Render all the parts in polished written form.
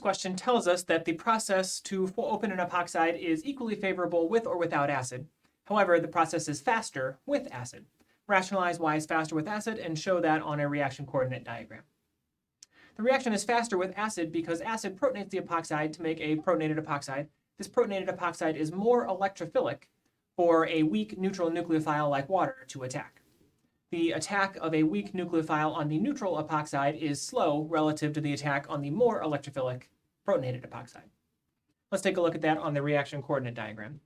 question tells us that the process to open an epoxide is equally favorable with or without acid. However, the process is faster with acid. Rationalize why it's faster with acid and show that on a reaction coordinate diagram. The reaction is faster with acid because acid protonates the epoxide to make a protonated epoxide. This protonated epoxide is more electrophilic for a weak neutral nucleophile like water to attack. The attack of a weak nucleophile on the neutral epoxide is slow relative to the attack on the more electrophilic protonated epoxide. Let's take a look at that on the reaction coordinate diagram.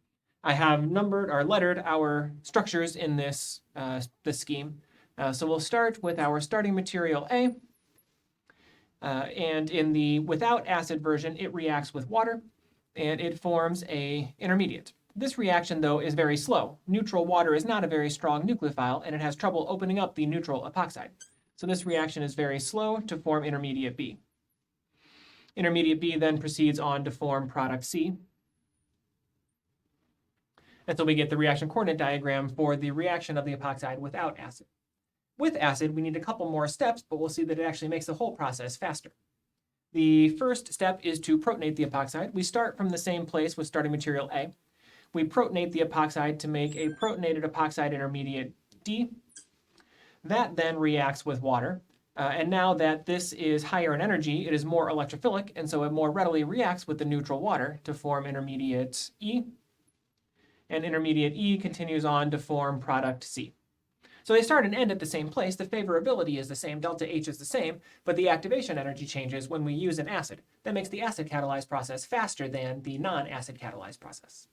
I have numbered or lettered our structures in this scheme. So we'll start with our starting material A. And in the without acid version, it reacts with water and it forms an intermediate. This reaction, though, is very slow. Neutral water is not a very strong nucleophile, and it has trouble opening up the neutral epoxide. So this reaction is very slow to form intermediate B. Intermediate B then proceeds on to form product C. And so we get the reaction coordinate diagram for the reaction of the epoxide without acid. With acid, we need a couple more steps, but we'll see that it actually makes the whole process faster. The first step is to protonate the epoxide. We start from the same place with starting material A. We protonate the epoxide to make a protonated epoxide intermediate D. That then reacts with water. And now that this is higher in energy, it is more electrophilic, and so it more readily reacts with the neutral water to form intermediate E. And intermediate E continues on to form product C. So they start and end at the same place. The favorability is the same, delta H is the same, but the activation energy changes when we use an acid. That makes the acid catalyzed process faster than the non-acid catalyzed process.